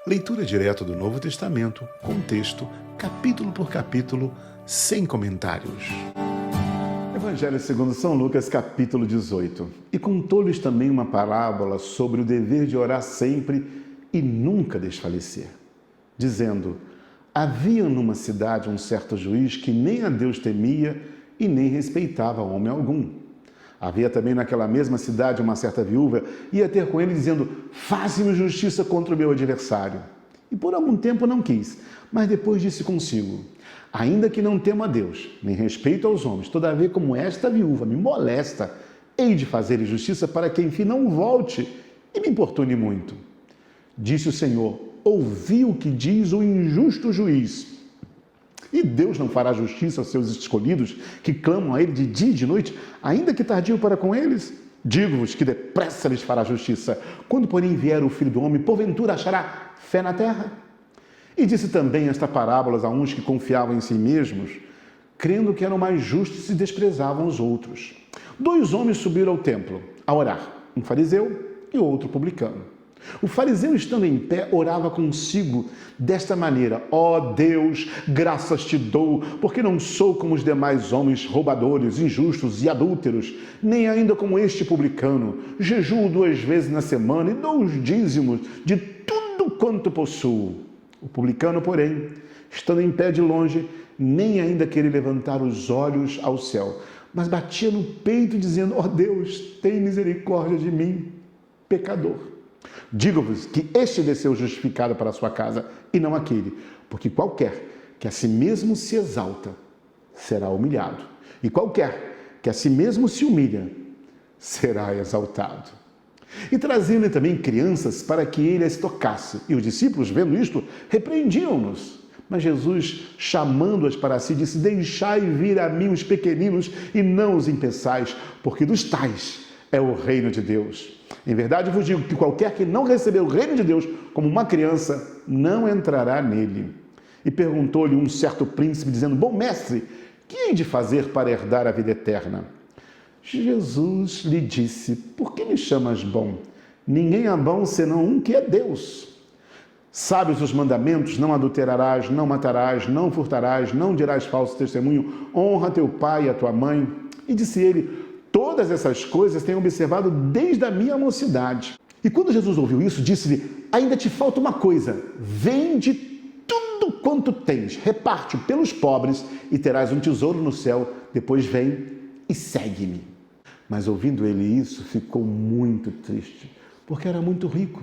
Leitura direta do Novo Testamento, com texto, capítulo por capítulo, sem comentários. Evangelho segundo São Lucas, capítulo 18. E contou-lhes também uma parábola sobre o dever de orar sempre e nunca desfalecer, dizendo: havia numa cidade um certo juiz que nem a Deus temia e nem respeitava homem algum. Havia também naquela mesma cidade uma certa viúva, ia ter com ele dizendo: faze-me justiça contra o meu adversário. E por algum tempo não quis, mas depois disse consigo: ainda que não temo a Deus, nem respeito aos homens, todavia como esta viúva me molesta, hei de fazer justiça para que enfim não volte e me importune muito. Disse o Senhor: ouvi o que diz o injusto juiz. E Deus não fará justiça aos seus escolhidos, que clamam a Ele de dia e de noite, ainda que tardio para com eles? Digo-vos que depressa lhes fará justiça. Quando, porém, vier o Filho do Homem, porventura achará fé na terra? E disse também esta parábola a uns que confiavam em si mesmos, crendo que eram mais justos e desprezavam os outros. 2 homens subiram ao templo a orar, um fariseu e outro publicano. O fariseu, estando em pé, orava consigo desta maneira: ó Deus, graças te dou, porque não sou como os demais homens roubadores, injustos e adúlteros, nem ainda como este publicano. Jejuo 2 vezes na semana e dou os dízimos de tudo quanto possuo. O publicano, porém, estando em pé de longe, nem ainda queria levantar os olhos ao céu, mas batia no peito dizendo: ó Deus, tem misericórdia de mim, pecador. Digo-vos que este desceu justificado para a sua casa, e não aquele, porque qualquer que a si mesmo se exalta, será humilhado, e qualquer que a si mesmo se humilha, será exaltado. E traziam-lhe também crianças para que ele as tocasse, e os discípulos, vendo isto, repreendiam-nos. Mas Jesus, chamando-as para si, disse: deixai vir a mim os pequeninos, e não os impeçais, porque dos tais é o reino de Deus. Em verdade vos digo que qualquer que não receber o reino de Deus como uma criança, não entrará nele. E perguntou-lhe um certo príncipe, dizendo: bom mestre, que hei de fazer para herdar a vida eterna? Jesus lhe disse: por que me chamas bom? Ninguém é bom senão um que é Deus. Sabes os mandamentos: não adulterarás, não matarás, não furtarás, não dirás falso testemunho, honra teu pai e a tua mãe. E disse ele: todas essas coisas tenho observado desde a minha mocidade. E quando Jesus ouviu isso, disse-lhe: ainda te falta uma coisa, vende tudo quanto tens, reparte-o pelos pobres e terás um tesouro no céu, depois vem e segue-me. Mas ouvindo ele isso, ficou muito triste, porque era muito rico.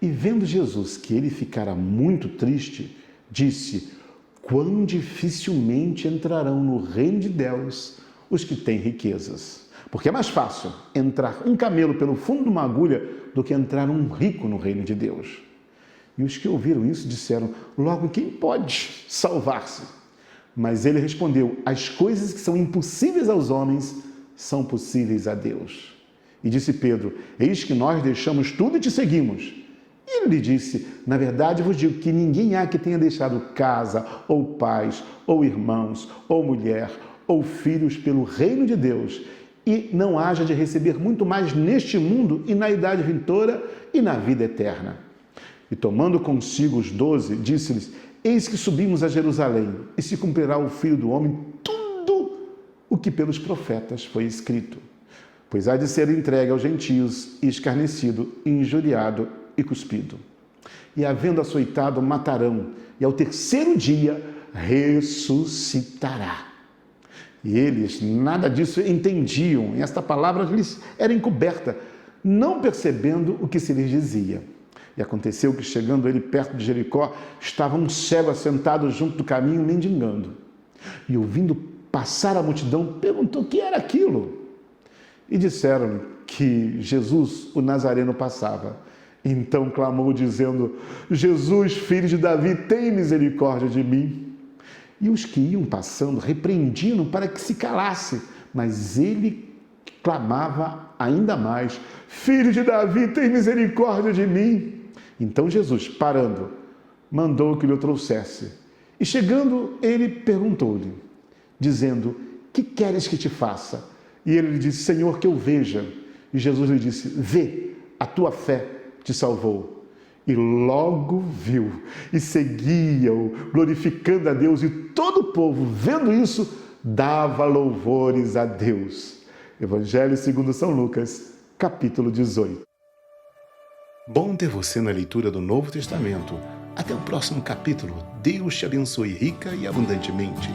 E vendo Jesus que ele ficara muito triste, disse: quão dificilmente entrarão no reino de Deus os que têm riquezas. Porque é mais fácil entrar um camelo pelo fundo de uma agulha do que entrar um rico no reino de Deus. E os que ouviram isso disseram: logo, quem pode salvar-se? Mas ele respondeu: as coisas que são impossíveis aos homens são possíveis a Deus. E disse Pedro: eis que nós deixamos tudo e te seguimos. E ele lhe disse: na verdade vos digo que ninguém há que tenha deixado casa, ou pais, ou irmãos, ou mulher, ou filhos pelo reino de Deus, e não haja de receber muito mais neste mundo e na idade vindoura e na vida eterna. E tomando consigo os 12, disse-lhes: eis que subimos a Jerusalém, e se cumprirá o Filho do Homem tudo o que pelos profetas foi escrito. Pois há de ser entregue aos gentios, e escarnecido, e injuriado, e cuspido. E havendo açoitado, matarão, e ao terceiro dia ressuscitará. E eles nada disso entendiam, e esta palavra lhes era encoberta, não percebendo o que se lhes dizia. E aconteceu que, chegando ele perto de Jericó, estava um cego assentado junto do caminho, mendigando. E ouvindo passar a multidão, perguntou o que era aquilo. E disseram que Jesus, o Nazareno, passava. Então clamou, dizendo: Jesus, filho de Davi, tem misericórdia de mim. E os que iam passando repreendiam para que se calasse, mas ele clamava ainda mais: Filho de Davi, tem misericórdia de mim. Então Jesus, parando, mandou que lhe o trouxesse. E chegando, ele perguntou-lhe, dizendo: que queres que te faça? E ele lhe disse: Senhor, que eu veja. E Jesus lhe disse: vê, a tua fé te salvou. E logo viu, e seguia-o, glorificando a Deus, e todo o povo, vendo isso, dava louvores a Deus. Evangelho segundo São Lucas, capítulo 18. Bom ter você na leitura do Novo Testamento. Até o próximo capítulo. Deus te abençoe rica e abundantemente.